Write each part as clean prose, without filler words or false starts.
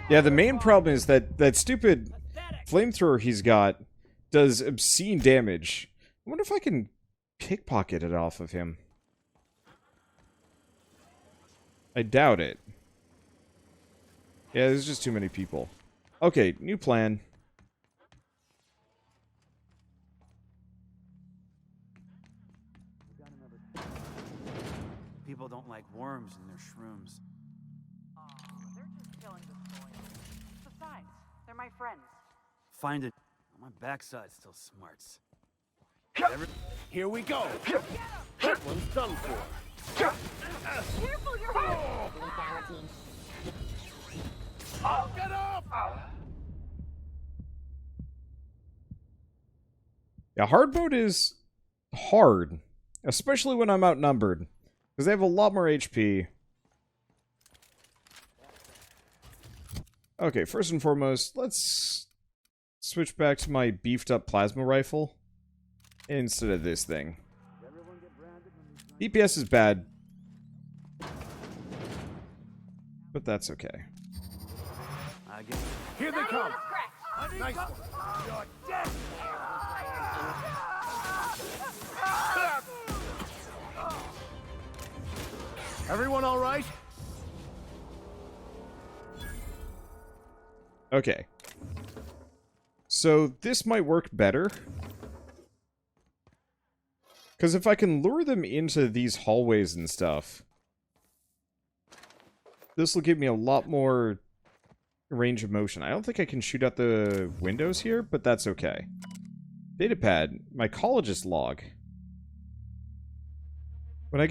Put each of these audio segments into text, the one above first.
Yeah, the main problem is that stupid flamethrower he's got does obscene damage. I wonder if I can pickpocket it off of him. I doubt it. Yeah, there's just too many people. Okay, new plan. People don't like worms in their shrooms. Oh, they're just killing the soil. Besides, they're my friends. Find it. My backside still smarts. Here we go. That one's done for. Careful, your head! Oh, get up! Yeah, hard mode is hard, especially when I'm outnumbered, because they have a lot more HP. Okay, first and foremost, let's switch back to my beefed up plasma rifle instead of this thing. DPS is bad, but that's okay. Here they come. Nice one. You're dead. Everyone all right? Okay. So this might work better. Because if I can lure them into these hallways and stuff, this will give me a lot more range of motion. I don't think I can shoot out the windows here, but that's okay. Datapad, mycologist log. When I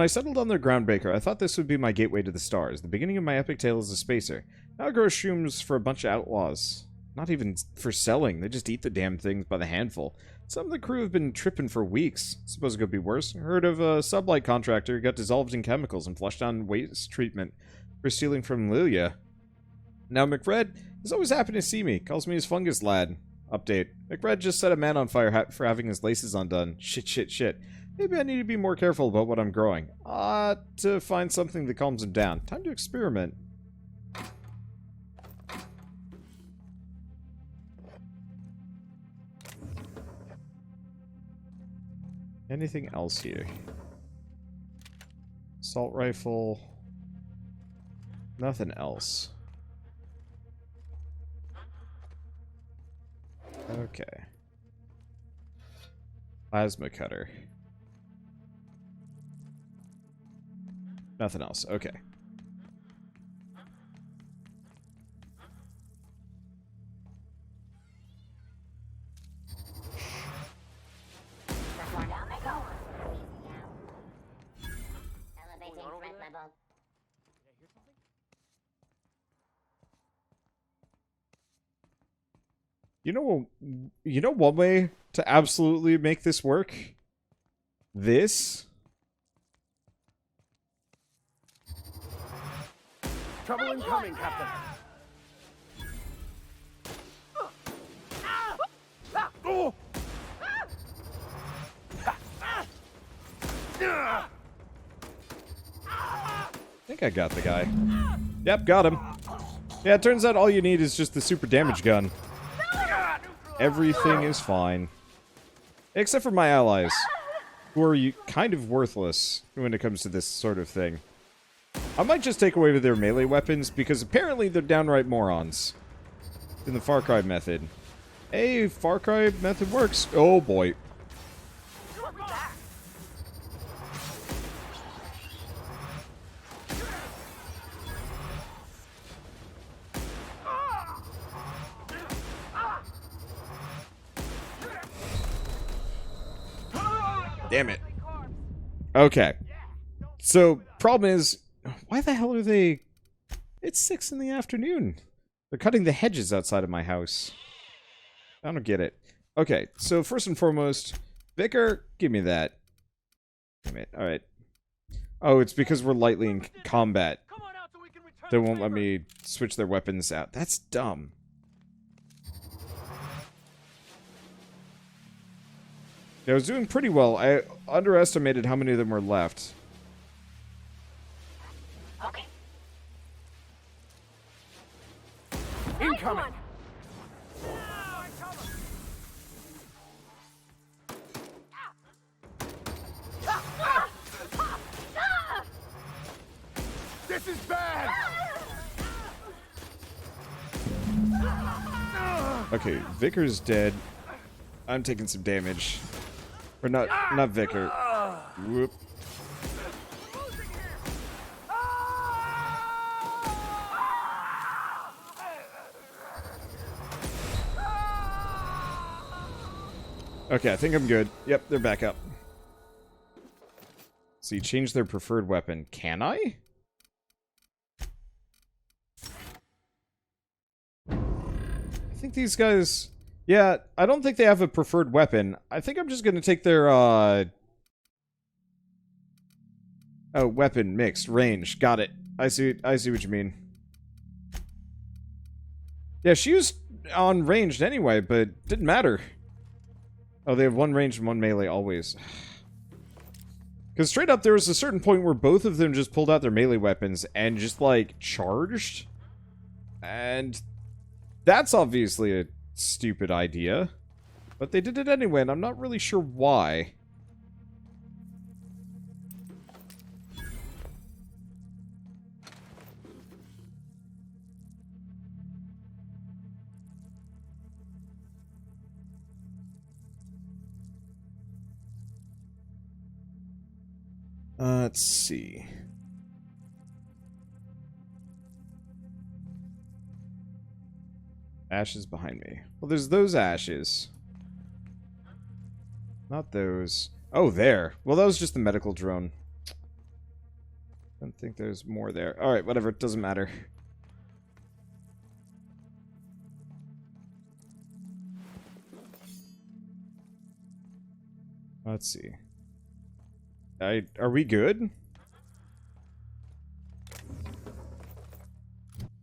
settled on the Groundbreaker, I thought this would be my gateway to the stars. The beginning of my epic tale as a spacer. Now I grow shrooms for a bunch of outlaws. Not even for selling, they just eat the damn things by the handful. Some of the crew have been tripping for weeks. Suppose it could be worse. Heard of a sublight contractor who got dissolved in chemicals and flushed down waste treatment for stealing from Lilia. Now MacRedd is always happy to see me. Calls me his fungus lad. Update. MacRedd just set a man on fire for having his laces undone. Shit. Maybe I need to be more careful about what I'm growing. To find something that calms him down. Time to experiment. Anything else here? Assault rifle. Nothing else. Okay. Plasma cutter. Nothing else. Okay. You know one way to absolutely make this work? This? Trouble incoming, Captain. Oh! I think I got the guy. Yep, got him. Yeah, it turns out all you need is just the super damage gun. Everything is fine. Except for my allies, who are kind of worthless when it comes to this sort of thing. I might just take away their melee weapons, because apparently they're downright morons. In the Far Cry method. Hey, Far Cry method works. Oh boy. Damn it. Okay. So, problem is, why the hell are they... It's 6 in the afternoon. They're cutting the hedges outside of my house. I don't get it. Okay, so first and foremost, Vicar, give me that. Damn it. Alright. Oh, it's because we're lightly in combat. They won't let me switch their weapons out. That's dumb. Yeah, I was doing pretty well. I underestimated how many of them were left. Okay. Incoming! This is bad! Okay, Vicar's dead. I'm taking some damage. Or not Vicar. Whoop. Okay, I think I'm good. Yep, they're back up. So you changed their preferred weapon. Can I? I think these guys... Yeah, I don't think they have a preferred weapon. I think I'm just gonna take their, Oh, weapon, mixed, range. Got it. I see what you mean. Yeah, she was on ranged anyway, but didn't matter. Oh, they have one range and one melee always. Because straight up, there was a certain point where both of them just pulled out their melee weapons and just, like, charged. And that's obviously a stupid idea. But they did it anyway, and I'm not really sure why. Let's see. Ashes behind me. Well, there's those ashes. Not those. Oh, there. Well, that was just the medical drone. Don't think there's more there. Alright, whatever. It doesn't matter. Let's see. Are we good?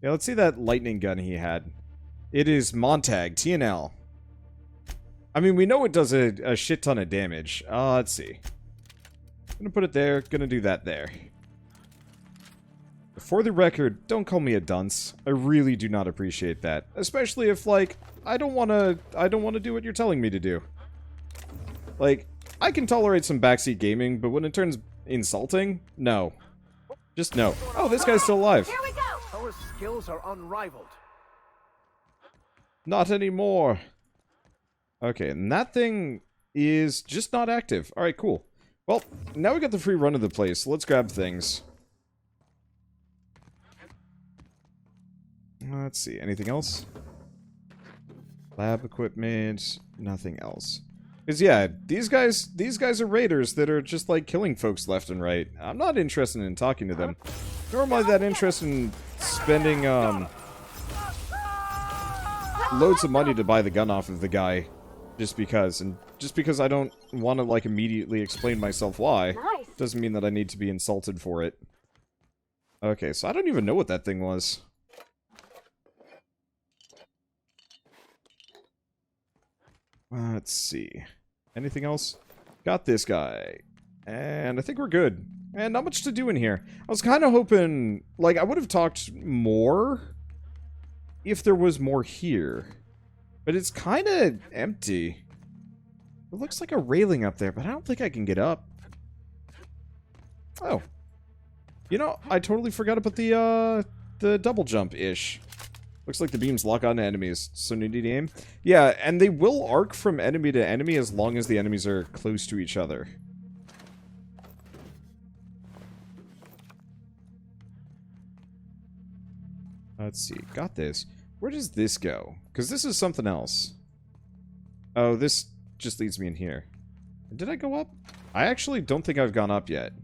Yeah, let's see that lightning gun he had. It is Montag, TNL. I mean, we know it does a shit ton of damage. Let's see. Gonna put it there, gonna do that there. For the record, don't call me a dunce. I really do not appreciate that. Especially if, like, I don't wanna do what you're telling me to do. Like, I can tolerate some backseat gaming, but when it turns insulting, no. Just no. Oh, this guy's still alive. Here we go. Our skills are unrivaled. Not anymore. Okay, and that thing is just not active. Alright, cool. Well, now we got the free run of the place, so let's grab things. Let's see, anything else? Lab equipment, nothing else. Because, yeah, these guys are raiders that are just, like, killing folks left and right. I'm not interested in talking to them. Nor am I that interested in spending, loads of money to buy the gun off of the guy. Just because. And just because I don't want to, like, immediately explain myself why, Nice. doesn't mean that I need to be insulted for it. Okay, so I don't even know what that thing was. Let's see. Anything else? Got this guy. And I think we're good. And not much to do in here. I was kind of hoping... Like, I would have talked more if there was more here. But it's kind of empty. It looks like a railing up there, but I don't think I can get up. Oh. You know, I totally forgot about the double jump-ish. Looks like the beams lock on enemies, so need to aim. Yeah, and they will arc from enemy to enemy as long as the enemies are close to each other. Let's see, got this. Where does this go? Because this is something else. Oh, this just leads me in here. Did I go up? I actually don't think I've gone up yet.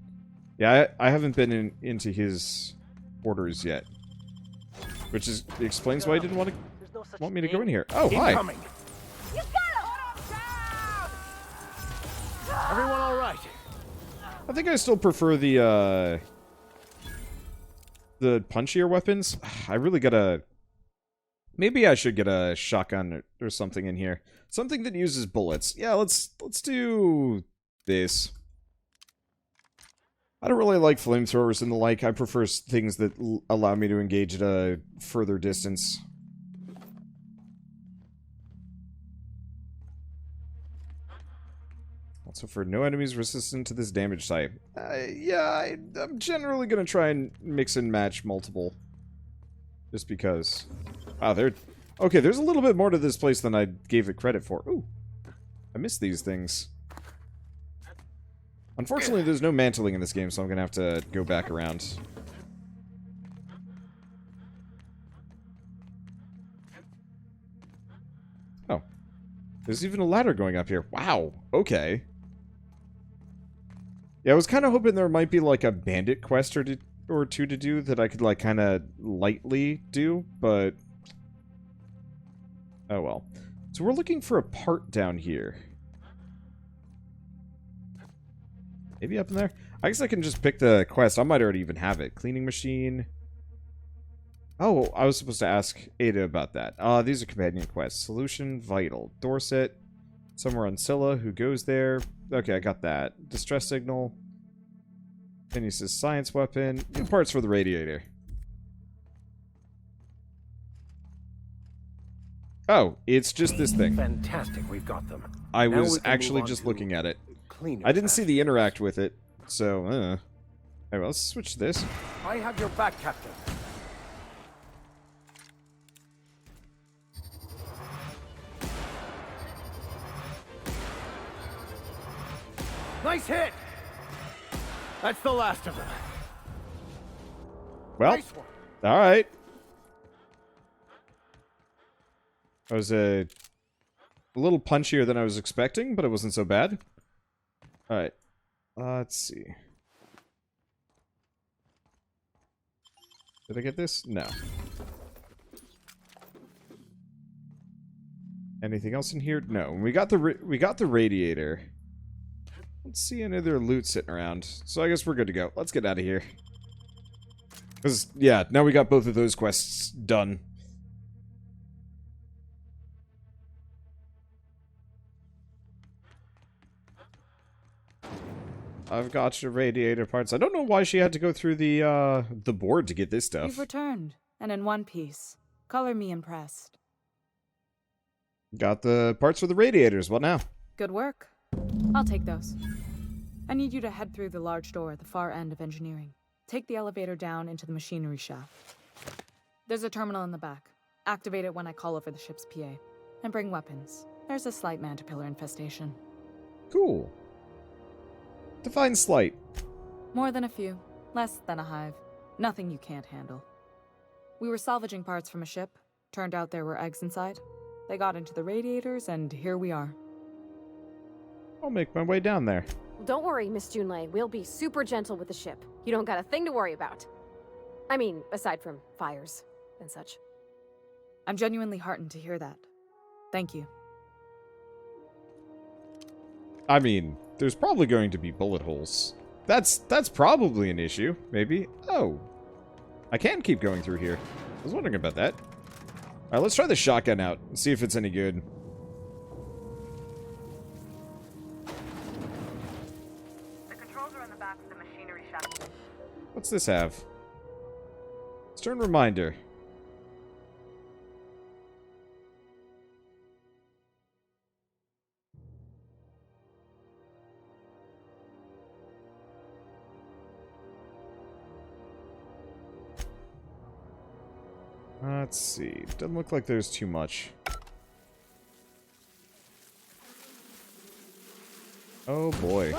Yeah, I haven't been into his quarters yet. Which explains why he didn't want me to go in here. Oh, hi. Incoming. You got him. Everyone all right? I think I still prefer the punchier weapons. I really gotta Maybe I should get a shotgun or something in here. Something that uses bullets. Yeah, let's do this. I don't really like flamethrowers and the like. I prefer things that allow me to engage at a further distance. Also, for no enemies resistant to this damage type. Yeah, I'm generally going to try and mix and match multiple. Just because. Wow, okay, there's a little bit more to this place than I gave it credit for. Ooh, I missed these things. Unfortunately, there's no mantling in this game, so I'm going to have to go back around. Oh. There's even a ladder going up here. Wow, okay. Yeah, I was kind of hoping there might be, like, a bandit quest or two to do that I could, like, kind of lightly do, but... oh, well. So we're looking for a part down here. Maybe up in there? I guess I can just pick the quest. I might already even have it. Cleaning machine. Oh, I was supposed to ask Ada about that. These are companion quests. Solution, vital. Dorset. Somewhere on Scylla. Who goes there? Okay, I got that. Distress signal. Phineas' science weapon. New parts for the radiator. Oh, it's just this thing. Fantastic, we've got them. I Now was we can actually move on just to looking at it. cleaner I didn't see tasks. the interact with it, so, Alright, well, let's switch to this. I have your back, Captain. Nice hit! That's the last of them. Well, Nice one. alright. That was a little punchier than I was expecting, but it wasn't so bad. Alright. Let's see. Did I get this? No. Anything else in here? No. We got the radiator. Let's see any other loot sitting around. So I guess we're good to go. Let's get out of here. Because, yeah, now we got both of those quests done. I've got your radiator parts. I don't know why she had to go through the board to get this stuff. You've returned, and in one piece. Color me impressed. Got the parts for the radiators. What now? Good work. I'll take those. I need you to head through the large door at the far end of engineering. Take the elevator down into the machinery shaft. There's a terminal in the back. Activate it when I call over the ship's PA. And bring weapons. There's a slight mantipillar infestation. Cool. Define slight. More than a few. Less than a hive. Nothing you can't handle. We were salvaging parts from a ship. Turned out there were eggs inside. They got into the radiators, and here we are. I'll make my way down there. Don't worry, Miss Junlei. We'll be super gentle with the ship. You don't got a thing to worry about. I mean, aside from fires and such. I'm genuinely heartened to hear that. Thank you. I mean, there's probably going to be bullet holes. That's probably an issue, maybe. Oh. I can keep going through here. I was wondering about that. Alright, let's try the shotgun out and see if it's any good. The controls are in the back of the machinery shaft. What's this have? Stern reminder. Let's see. Doesn't look like there's too much. Oh boy.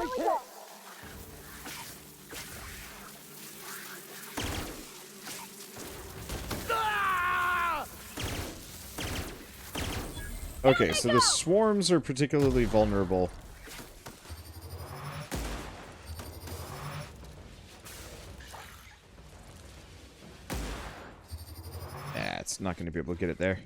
Okay, so the swarms are particularly vulnerable. It's not going to be able to get it there.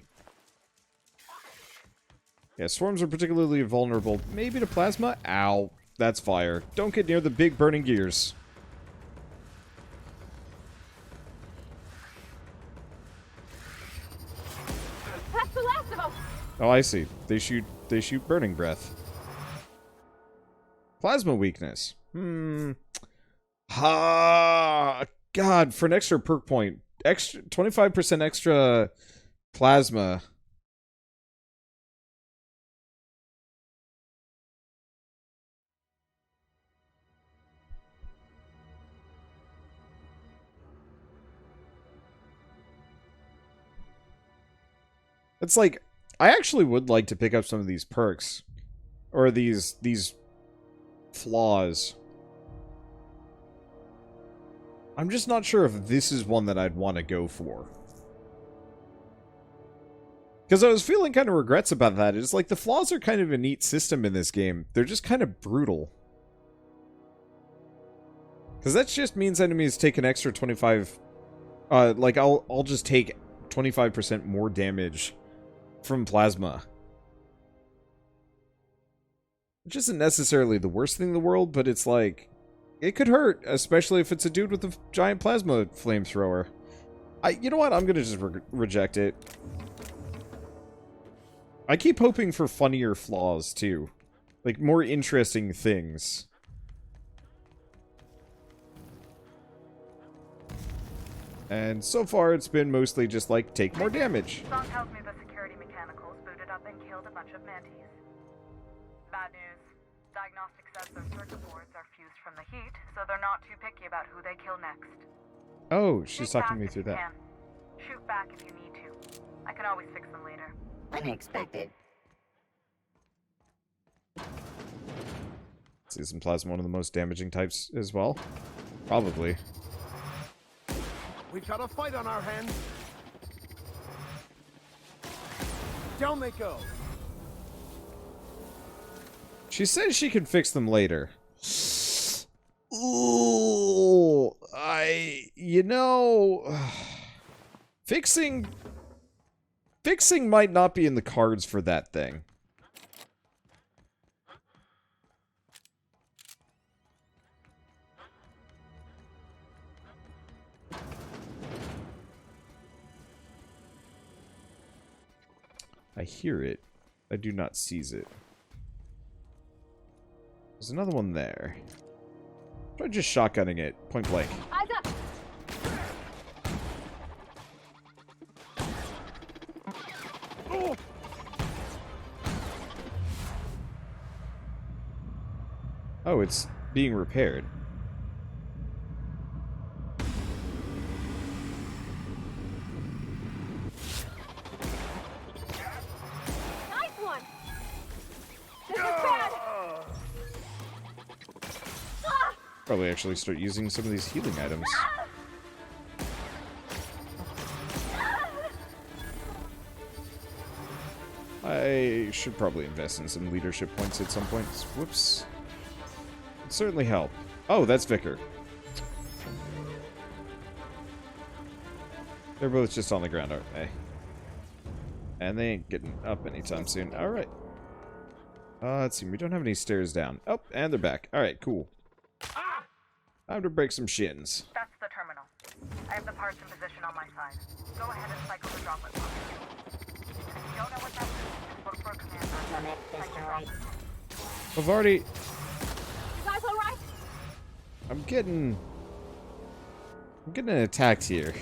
Yeah, swarms are particularly vulnerable. Maybe to plasma? Ow. That's fire. Don't get near the big burning gears. Oh, I see. They shoot burning breath. Plasma weakness. Ha! God, for an extra perk point, 25% extra plasma. It's like, I actually would like to pick up some of these perks. Or these flaws. I'm just not sure if this is one that I'd want to go for. Because I was feeling kind of regrets about that. It's like, the flaws are kind of a neat system in this game. They're just kind of brutal. Because that just means enemies take an extra 25... like, I'll just take 25% more damage from plasma. Which isn't necessarily the worst thing in the world, but it's like... It could hurt, especially if it's a dude with a giant plasma flamethrower. You know what? I'm gonna just reject it. I keep hoping for funnier flaws, too. Like, more interesting things. And so far, it's been mostly just like, take more damage. Song tells me the security mechanicals booted up and killed a bunch of mantis. Bad news. Diagnostic says their circuit boards are fused from the heat, so they're not too picky about who they kill next. Oh, she's Shoot talking me fast through if you that. can. Shoot back if you need to. I can always fix them later. Unexpected. Isn't plasma one of the most damaging types as well? Probably. We've got a fight on our hands. Down they go. She says she can fix them later. Ooh, you know, fixing might not be in the cards for that thing. I hear it. I do not seize it. There's another one there. Try just shotgunning it, point blank. Eyes up! Oh! Oh, it's being repaired. Nice one! This is bad! Probably actually start using some of these healing items. I should probably invest in some leadership points at some point. Whoops. It'd certainly help. Oh, that's Vicar. They're both just on the ground, aren't they? And they ain't getting up anytime soon. Alright. Let's see. We don't have any stairs down. Oh, and they're back. Alright, cool. Time to break some shins. That's the terminal. I have the parts in position on my side. Go ahead and cycle the droplet pod. If you don't know what that is, look for a commander. Commit destroyed. I've already... You guys alright? I'm getting attacked here.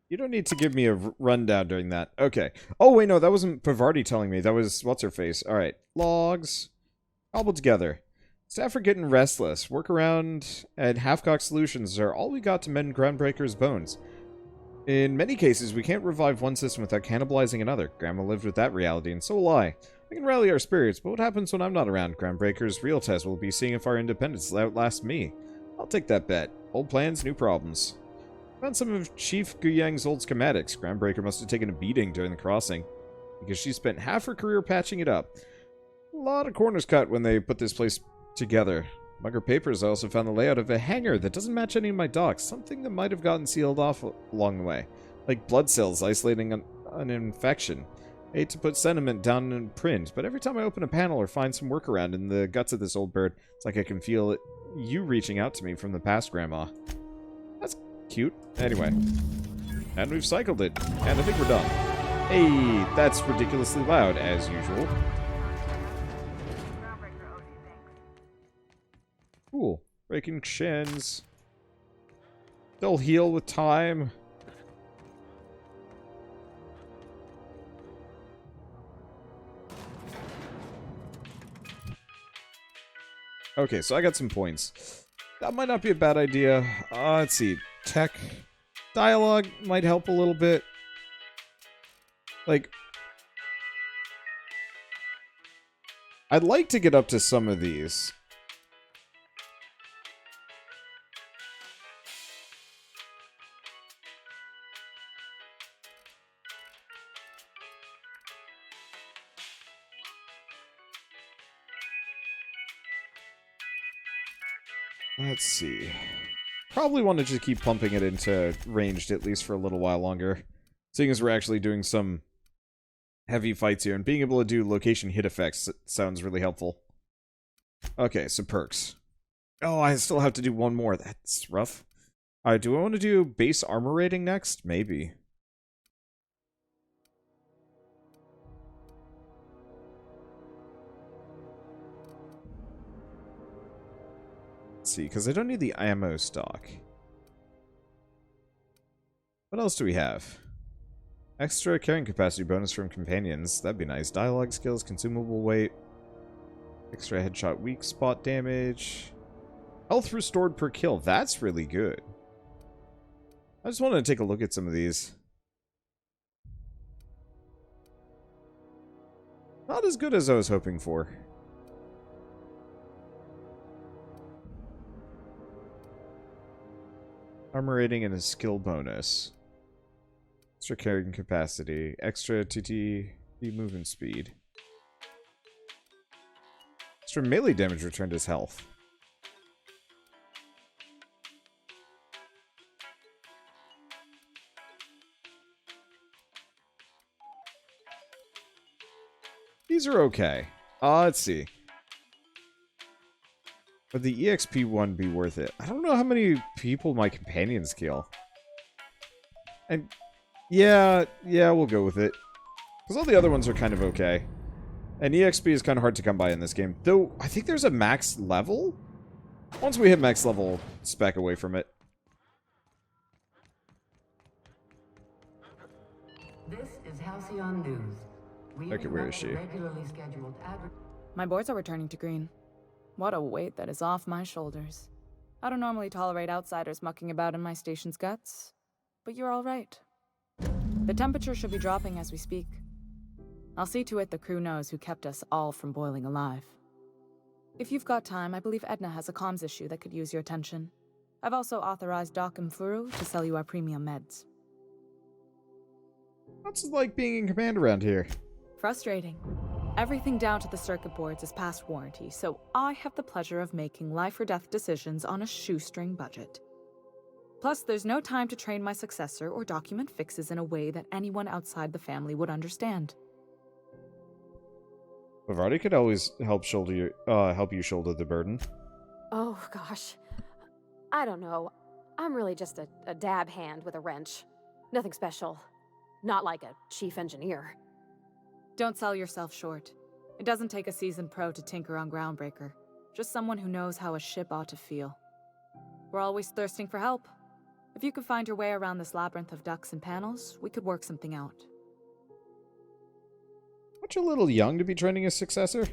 You don't need to give me a rundown during that. Okay. Oh, wait, no, that wasn't Pavardi telling me. That was what's-her-face. Alright. Logs. Cobbled together. Staff are getting restless. Workaround and half-cocked solutions are all we got to mend Groundbreaker's bones. In many cases, we can't revive one system without cannibalizing another. Grandma lived with that reality, and so will I. I can rally our spirits, but what happens when I'm not around? Groundbreaker's real test will be seeing if our independence outlasts me. I'll take that bet. Old plans, new problems. Found some of Chief Guyang's old schematics. Groundbreaker must have taken a beating during the crossing, because she spent half her career patching it up. A lot of corners cut when they put this place together. Among her papers, I also found the layout of a hangar that doesn't match any of my docks, something that might have gotten sealed off along the way. Like blood cells isolating an infection. I hate to put sentiment down in print, but every time I open a panel or find some workaround in the guts of this old bird, it's like I can feel you reaching out to me from the past, Grandma. That's cute. Anyway. And we've cycled it. And I think we're done. Hey, that's ridiculously loud, as usual. Groundbreaker owes you thanks. Cool. Breaking shins. They'll heal with time. Okay, so I got some points. That might not be a bad idea. Let's see. Tech. Dialogue might help a little bit. Like, I'd like to get up to some of these. Let's see. Probably want to just keep pumping it into ranged at least for a little while longer. Seeing as we're actually doing some heavy fights here, and being able to do location hit effects sounds really helpful. Okay, so perks. Oh, I still have to do one more. That's rough. Alright, do I want to do base armor rating next? Maybe. Let's see, because I don't need the ammo stock. What else do we have? Extra carrying capacity bonus from companions. That'd be nice. Dialogue skills, consumable weight. Extra headshot weak spot damage. Health restored per kill. That's really good. I just wanted to take a look at some of these. Not as good as I was hoping for. Armor rating and a skill bonus. Extra carrying capacity. Extra TT movement speed. Extra melee damage returned as health. These are okay. Let's see. Would the EXP one be worth it? I don't know how many people my companions kill. And yeah, we'll go with it. Because all the other ones are kind of okay. And EXP is kind of hard to come by in this game. Though, I think there's a max level? Once we hit max level, spec away from it. This is Halcyon News. We Okay, where is she? regularly scheduled My boards are returning to green. What a weight that is off my shoulders. I don't normally tolerate outsiders mucking about in my station's guts, but you're all right. The temperature should be dropping as we speak. I'll see to it the crew knows who kept us all from boiling alive. If you've got time, I believe Edna has a comms issue that could use your attention. I've also authorized Doc and Furu to sell you our premium meds. What's it like being in command around here? Frustrating. Everything down to the circuit boards is past warranty, so I have the pleasure of making life or death decisions on a shoestring budget. Plus, there's no time to train my successor or document fixes in a way that anyone outside the family would understand. Bavardi could always help you shoulder the burden. Oh, gosh. I don't know. I'm really just a dab hand with a wrench. Nothing special. Not like a chief engineer. Don't sell yourself short. It doesn't take a seasoned pro to tinker on Groundbreaker. Just someone who knows how a ship ought to feel. We're always thirsting for help. If you could find your way around this labyrinth of ducts and panels, we could work something out. Aren't you a little young to be training a successor?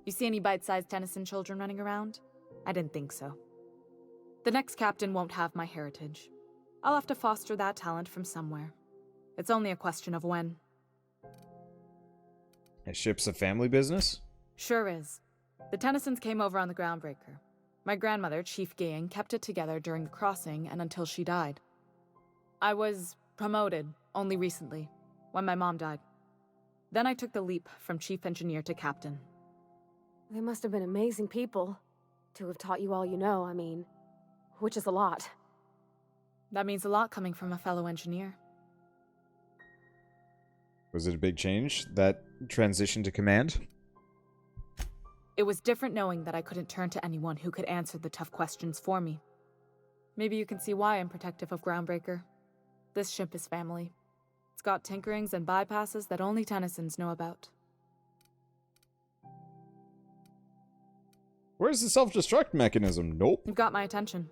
You see any bite-sized Tennyson children running around? I didn't think so. The next captain won't have my heritage. I'll have to foster that talent from somewhere. It's only a question of when. A ship's a family business? Sure is. The Tennysons came over on the Groundbreaker. My grandmother, Chief Gaying, kept it together during the crossing and until she died. I was promoted only recently, when my mom died. Then I took the leap from chief engineer to captain. They must have been amazing people to have taught you all you know, I mean, which is a lot. That means a lot coming from a fellow engineer. Was it a big change, that transition to command? It was different knowing that I couldn't turn to anyone who could answer the tough questions for me. Maybe you can see why I'm protective of Groundbreaker. This ship is family. It's got tinkerings and bypasses that only Tennysons know about. Where's the self-destruct mechanism? Nope. You've got my attention.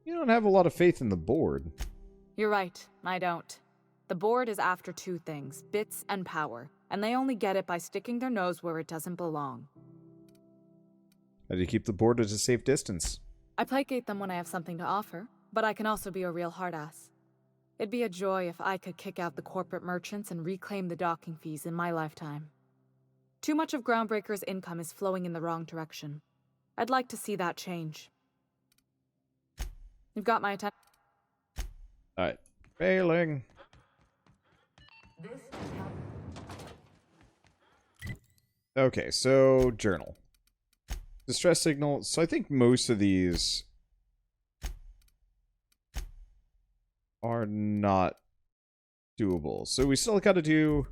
You don't have a lot of faith in the board. You're right, I don't. The board is after two things, bits and power, and they only get it by sticking their nose where it doesn't belong. How do you keep the board at a safe distance? I placate them when I have something to offer, but I can also be a real hard-ass. It'd be a joy if I could kick out the corporate merchants and reclaim the docking fees in my lifetime. Too much of Groundbreaker's income is flowing in the wrong direction. I'd like to see that change. You've got my attention. Alright. Failing. This is Okay, so journal. Distress signal. So I think most of these are not doable. So we still got to do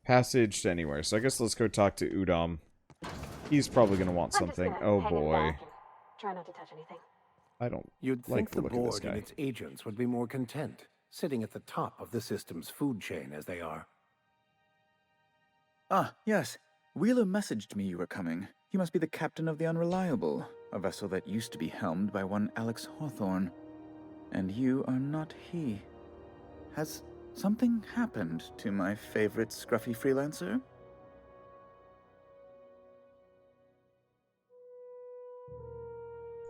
passage to anywhere. So I guess let's go talk to Udom. He's probably going to want something. Oh boy. Try not to touch anything. I don't You'd like think the the look of this board and guy. its agents would be more content, sitting at the top of the system's food chain as they are. Ah, yes. Wheeler messaged me you were coming. You must be the captain of the Unreliable, a vessel that used to be helmed by one Alex Hawthorne. And you are not he. Has something happened to my favorite scruffy freelancer?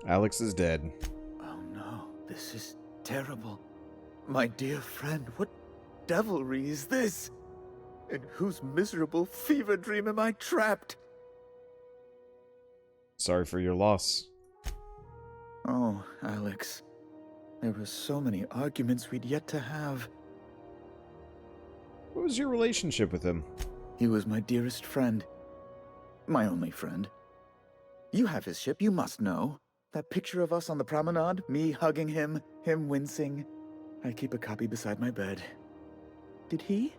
Alex is dead. Oh no, this is terrible. My dear friend, what devilry is this? In whose miserable fever dream am I trapped? Sorry for your loss. Oh, Alex. There were so many arguments we'd yet to have. What was your relationship with him? He was my dearest friend. My only friend. You have his ship, you must know. That picture of us on the promenade, me hugging him, him wincing. I keep a copy beside my bed. Did he?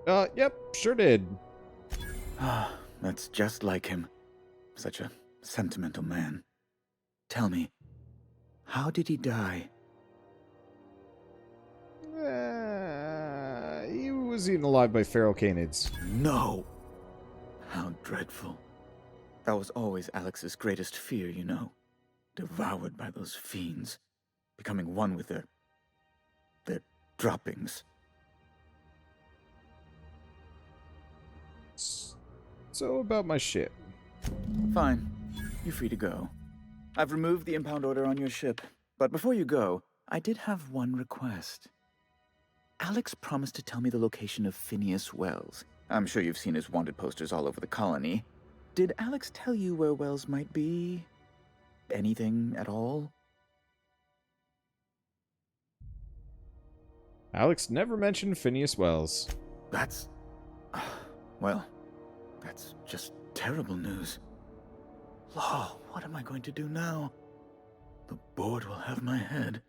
Yep, sure did. Ah, that's just like him. Such a sentimental man. Tell me, how did he die? He was eaten alive by feral canids. No! How dreadful. That was always Alex's greatest fear, you know. Devoured by those fiends. Becoming one with their droppings. So about my ship. Fine. You're free to go. I've removed the impound order on your ship. But before you go, I did have one request. Alex promised to tell me the location of Phineas Wells. I'm sure you've seen his wanted posters all over the colony. Did Alex tell you where Wells might be? Anything at all? Alex never mentioned Phineas Wells. That's... well, that's just terrible news. Law, what am I going to do now? The board will have my head.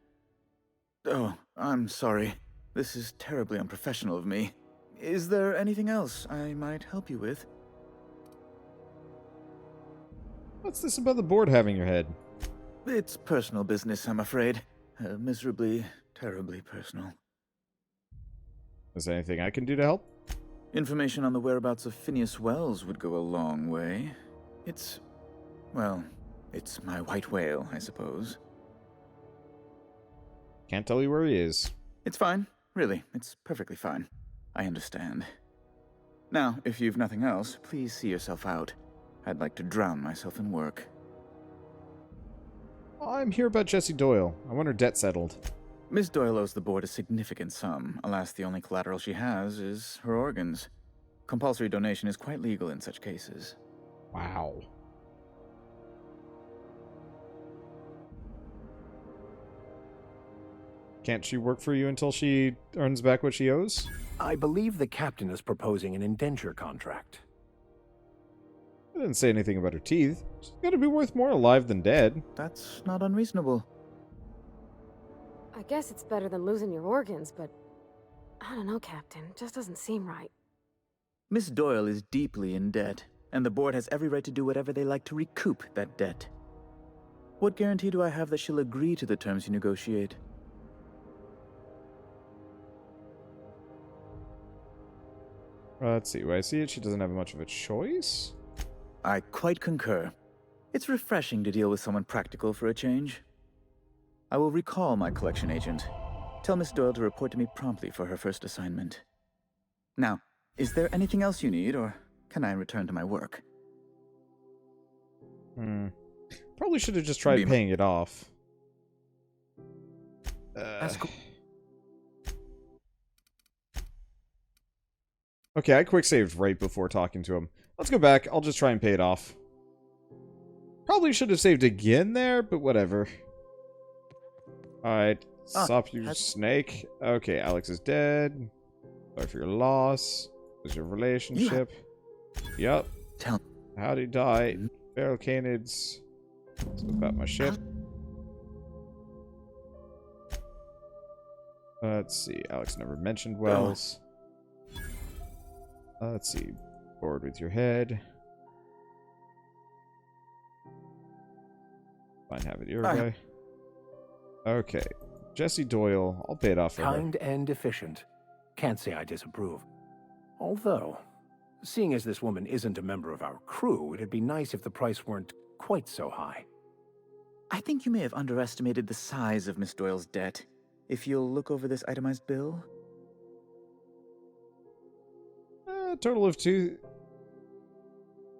Oh, I'm sorry. This is terribly unprofessional of me. Is there anything else I might help you with? What's this about the board having your head? It's personal business, I'm afraid. Miserably, terribly personal. Is there anything I can do to help? Information on the whereabouts of Phineas Wells would go a long way. It's... well, it's my white whale, I suppose. Can't tell you where he is. It's fine. Really, it's perfectly fine. I understand. Now, if you've nothing else, please see yourself out. I'd like to drown myself in work. I'm here about Jessie Doyle. I want her debt settled. Miss Doyle owes the board a significant sum. Alas, the only collateral she has is her organs. Compulsory donation is quite legal in such cases. Wow. Can't she work for you until she earns back what she owes? I believe the captain is proposing an indenture contract. I didn't say anything about her teeth. She's gotta be worth more alive than dead. That's not unreasonable. I guess it's better than losing your organs, but I don't know, Captain. It just doesn't seem right. Miss Doyle is deeply in debt, and the board has every right to do whatever they like to recoup that debt. What guarantee do I have that she'll agree to the terms you negotiate? Let's see. When I see it, she doesn't have much of a choice. I quite concur. It's refreshing to deal with someone practical for a change. I will recall my collection agent. Tell Miss Doyle to report to me promptly for her first assignment. Now, is there anything else you need, or can I return to my work? Probably should have just tried paying it off. That's cool. Okay, I quick saved right before talking to him. Let's go back. I'll just try and pay it off. Probably should have saved again there, but whatever. Alright. Stop, you snake. Okay, Alex is dead. Sorry for your loss. Was your relationship? Yep. How'd he die? Feral canids. Let's go about my ship. Let's see. Alex never mentioned Wells. Let's see. Board with your head. Fine, have it your way. Okay. Jessie Doyle. I'll pay it off for her. Kind and efficient. Can't say I disapprove. Although, seeing as this woman isn't a member of our crew, it'd be nice if the price weren't quite so high. I think you may have underestimated the size of Miss Doyle's debt. If you'll look over this itemized bill. Total of 2...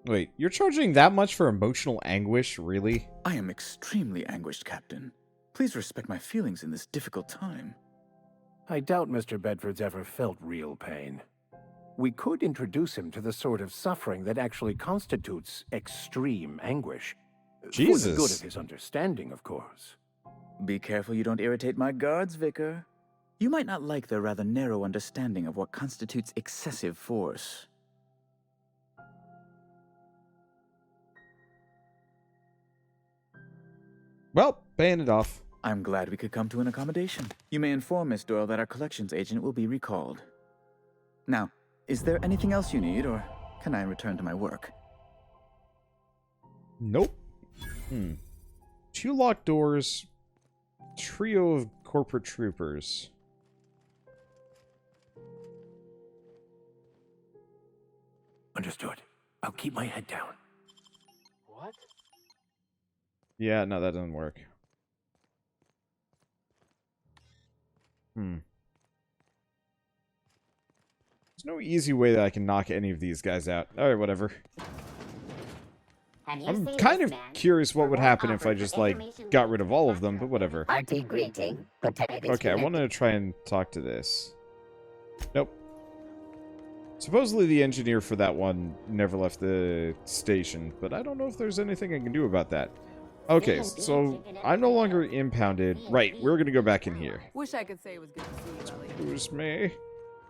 Wait, you're charging that much for emotional anguish, really? I am extremely anguished, Captain. Please respect my feelings in this difficult time. I doubt Mr. Bedford's ever felt real pain. We could introduce him to the sort of suffering that actually constitutes extreme anguish. Jesus. For the good of his understanding, of course. Be careful you don't irritate my guards, Vicar. You might not like their rather narrow understanding of what constitutes excessive force. Well, paying it off. I'm glad we could come to an accommodation. You may inform Miss Doyle that our collections agent will be recalled. Now, is there anything else you need, or can I return to my work? Nope. 2 locked doors. Trio of corporate troopers. Understood. I'll keep my head down. What? Yeah, no, that doesn't work. There's no easy way that I can knock any of these guys out. Alright, whatever. I'm kind of curious what would happen if I just, like, got rid of all of them, but whatever. Okay, I want to try and talk to this. Nope. Supposedly the engineer for that one never left the station, but I don't know if there's anything I can do about that. Okay, so I'm no longer impounded. Right, we're gonna go back in here. Wish I could say it was good to see you, Ellie. Excuse me.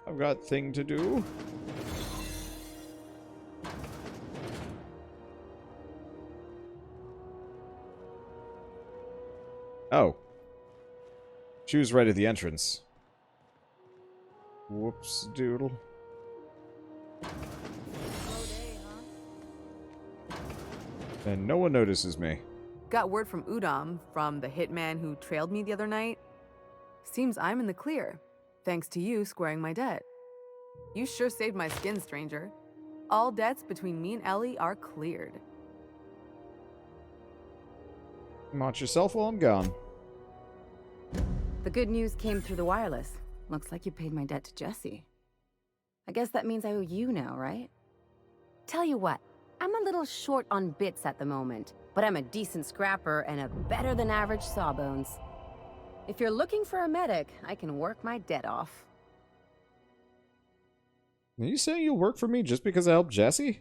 I've got thing to do. Oh. She was right at the entrance. Whoops, doodle. And no one notices me. Got word from Udom, from the hitman who trailed me the other night. Seems I'm in the clear, thanks to you squaring my debt. You sure saved my skin, stranger. All debts between me and Ellie are cleared. Watch yourself while I'm gone. The good news came through the wireless. Looks like you paid my debt to Jessie. I guess that means I owe you now, right? Tell you what, I'm a little short on bits at the moment, but I'm a decent scrapper and a better-than-average sawbones. If you're looking for a medic, I can work my debt off. Are you saying you'll work for me just because I helped Jessie?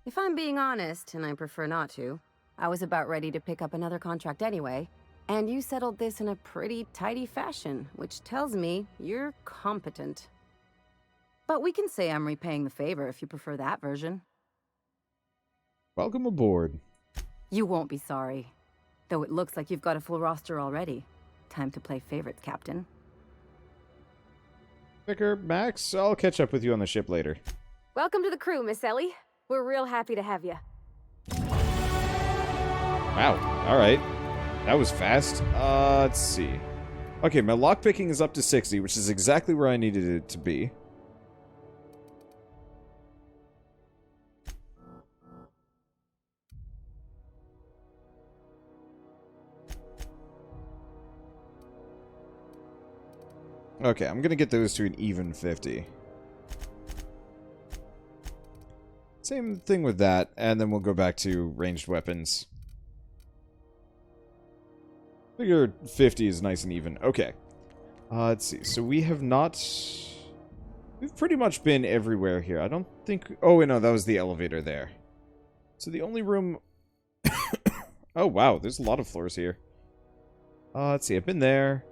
If I'm being honest, and I prefer not to, I was about ready to pick up another contract anyway, and you settled this in a pretty tidy fashion, which tells me you're competent. But we can say I'm repaying the favor if you prefer that version. Welcome aboard. You won't be sorry. Though it looks like you've got a full roster already. Time to play favorites, Captain. Vicar, Max, I'll catch up with you on the ship later. Welcome to the crew, Miss Ellie. We're real happy to have you. Wow, alright. That was fast. Let's see. Okay, my lockpicking is up to 60, which is exactly where I needed it to be. Okay, I'm gonna get those to an even 50. Same thing with that, and then we'll go back to ranged weapons. Figure 50 is nice and even. Okay. Let's see. So we have not... We've pretty much been everywhere here. I don't think... Oh, wait, no, that was the elevator there. So the only room... Oh, wow, there's a lot of floors here. Let's see, I've been there.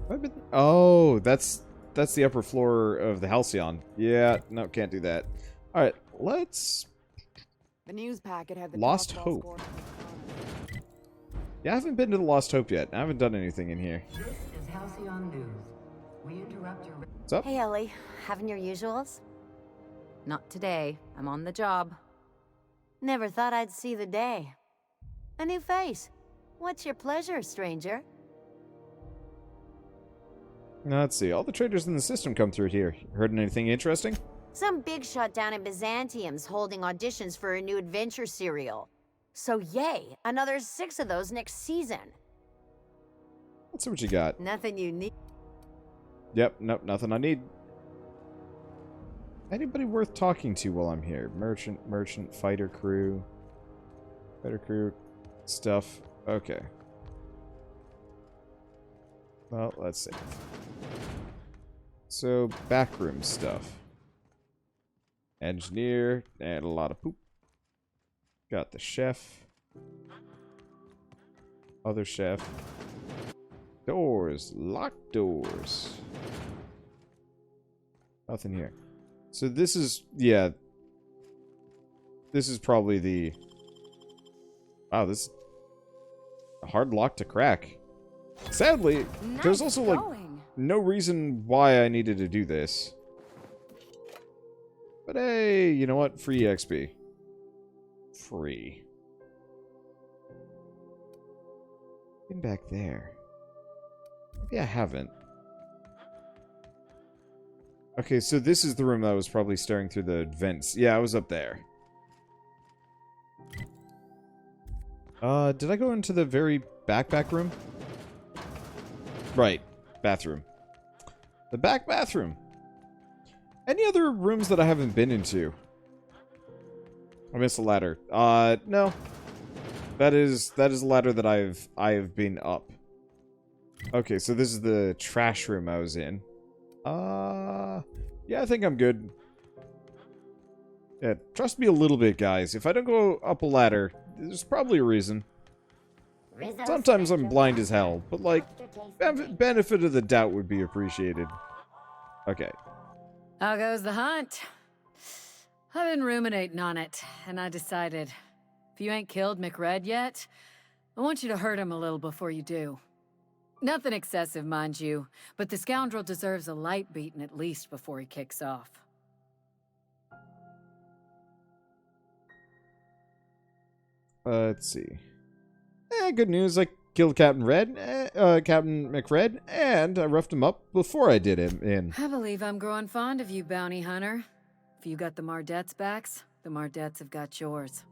Have I been... Oh, that's the upper floor of the Halcyon. Yeah, no, can't do that. Alright, let's... The news packet had the Lost Hope. Yeah, I haven't been to the Lost Hope yet. I haven't done anything in here. This is Halcyon News. We interrupt your... What's up? Hey, Ellie. Having your usuals? Not today. I'm on the job. Never thought I'd see the day. A new face. What's your pleasure, stranger? Now, let's see. All the traders in the system come through here. Heard anything interesting? Some big shot down in Byzantium's holding auditions for a new adventure serial. So yay, another 6 of those next season. Let's see what you got. Nothing you need. Yep, nope, nothing I need. Anybody worth talking to while I'm here? Merchant, fighter crew, stuff. Okay. Well, let's see. So, backroom stuff. Engineer, and a lot of poop. Got the chef. Other chef. Doors. Locked doors. Nothing here. So this is, yeah. This is probably the... Wow, this is a hard lock to crack. Sadly, there's also, like, no reason why I needed to do this. But hey, you know what? Free XP. Free. Been back there. Maybe I haven't. Okay, so this is the room that I was probably staring through the vents. Yeah, I was up there. Did I go into the very back room? Right. Bathroom. The back bathroom. Any other rooms that I haven't been into? I missed a ladder. No. That is a ladder that I have been up. Okay, so this is the trash room I was in. Yeah, I think I'm good. Yeah, trust me a little bit, guys. If I don't go up a ladder, there's probably a reason. Sometimes I'm blind as hell, but, like, benefit of the doubt would be appreciated. Okay. How goes the hunt? I've been ruminating on it, and I decided, if you ain't killed MacRedd yet, I want you to hurt him a little before you do. Nothing excessive, mind you, but the scoundrel deserves a light beating at least before he kicks off. Let's see. Good news. I killed Captain MacRedd, and I roughed him up before I did him in. I believe I'm growing fond of you, bounty hunter. If you got the Mardets' backs, the Mardets have got yours.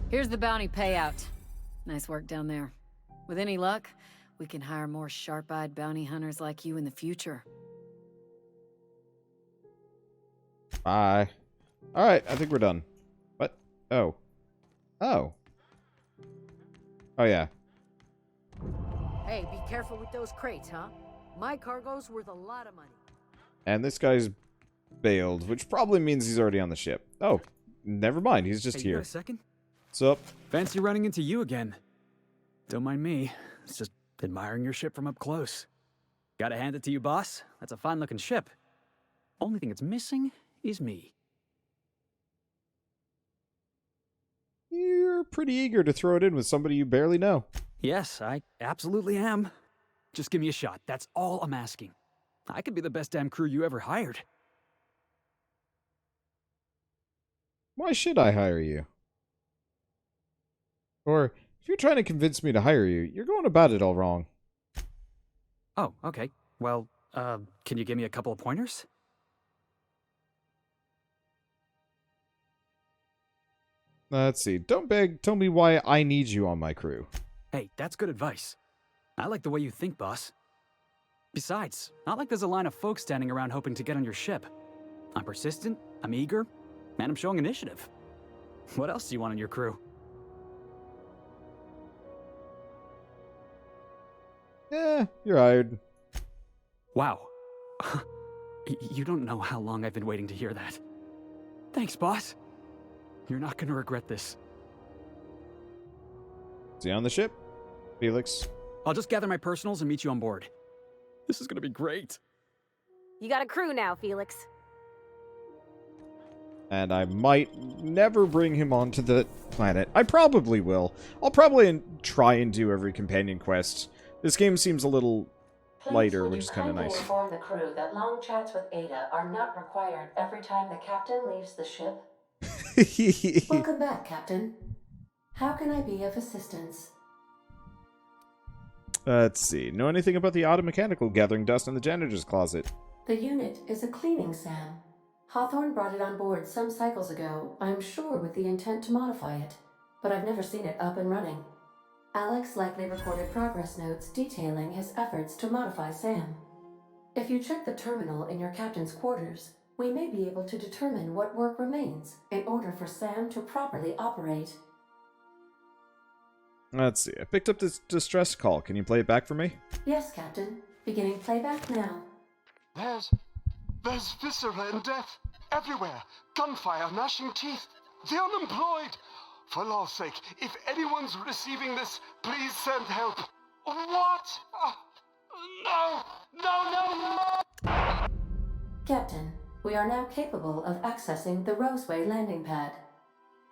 Here's the bounty payout. Nice work down there. With any luck, we can hire more sharp-eyed bounty hunters like you in the future. Bye. Alright, I think we're done. What? Oh. Oh. Oh, yeah. Hey, be careful with those crates, huh? My cargo's worth a lot of money. And this guy's bailed, which probably means he's already on the ship. Oh, never mind. He's just hey, here. You got a second? What's up? Fancy running into you again. Don't mind me. It's just admiring your ship from up close. Gotta hand it to you, boss. That's a fine-looking ship. Only thing it's missing is me. You're pretty eager to throw it in with somebody you barely know. Yes, I absolutely am. Just give me a shot. That's all I'm asking. I could be the best damn crew you ever hired. Why should I hire you? Or, if you're trying to convince me to hire you, you're going about it all wrong. Oh, okay. Well, can you give me a couple of pointers? Let's see. Don't beg. Tell me why I need you on my crew. Hey, that's good advice. I like the way you think, boss. Besides, not like there's a line of folks standing around hoping to get on your ship. I'm persistent, I'm eager, and I'm showing initiative. What else do you want on your crew? Yeah, you're hired. Wow. You don't know how long I've been waiting to hear that. Thanks, boss. You're not gonna regret this. Is he on the ship? Felix? I'll just gather my personals and meet you on board. This is gonna be great. You got a crew now, Felix. And I might never bring him onto the planet. I probably will. I'll probably try and do every companion quest. This game seems a little lighter, which is kind of nice. Inform the crew that long chats with Ada are not required every time the captain leaves the ship. Welcome back, Captain. How can I be of assistance? Let's see. Know anything about the auto mechanical gathering dust in the janitor's closet? The unit is a cleaning SAM. Hawthorne brought it on board some cycles ago, I'm sure with the intent to modify it, but I've never seen it up and running. Alex likely recorded progress notes detailing his efforts to modify SAM. If you check the terminal in your captain's quarters, we may be able to determine what work remains in order for SAM to properly operate. Let's see. I picked up this distress call. Can you play it back for me? Yes, Captain. Beginning playback now. There's viscera and death everywhere. Gunfire, gnashing teeth. The unemployed. For law's sake, if anyone's receiving this, please send help. What? No! Captain, we are now capable of accessing the Roseway landing pad.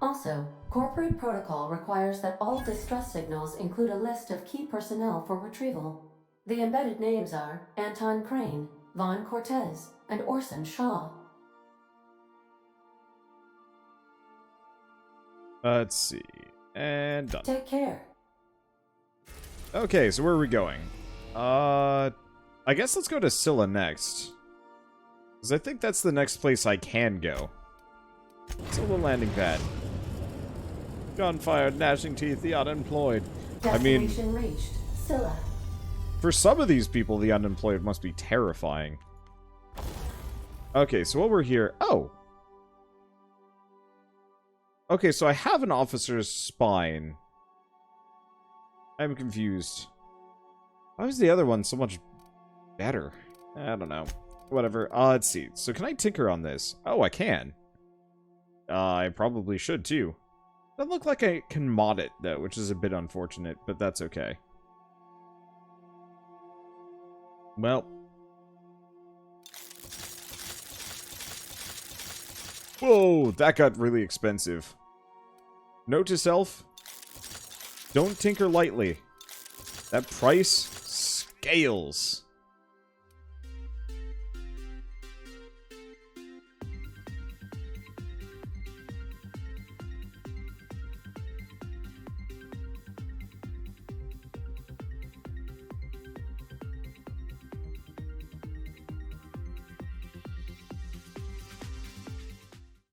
Also, corporate protocol requires that all distress signals include a list of key personnel for retrieval. The embedded names are Anton Crane, Vaughn Cortez, and Orson Shaw. Let's see. And done. Take care. Okay, so where are we going? I guess let's go to Scylla next. Because I think that's the next place I can go. Scylla landing pad. Gunfire, gnashing teeth, the unemployed. Destination reached. Scylla. For some of these people, the unemployed must be terrifying. Okay, so while we're here... Oh! Okay, so I have an officer's spine. I'm confused. Why was the other one so much better? I don't know. Whatever. Let's see. So can I tinker on this? Oh, I can. I probably should, too. Doesn't look like I can mod it, though, which is a bit unfortunate, but that's okay. Well. Whoa, that got really expensive. Note to self, don't tinker lightly. That price scales.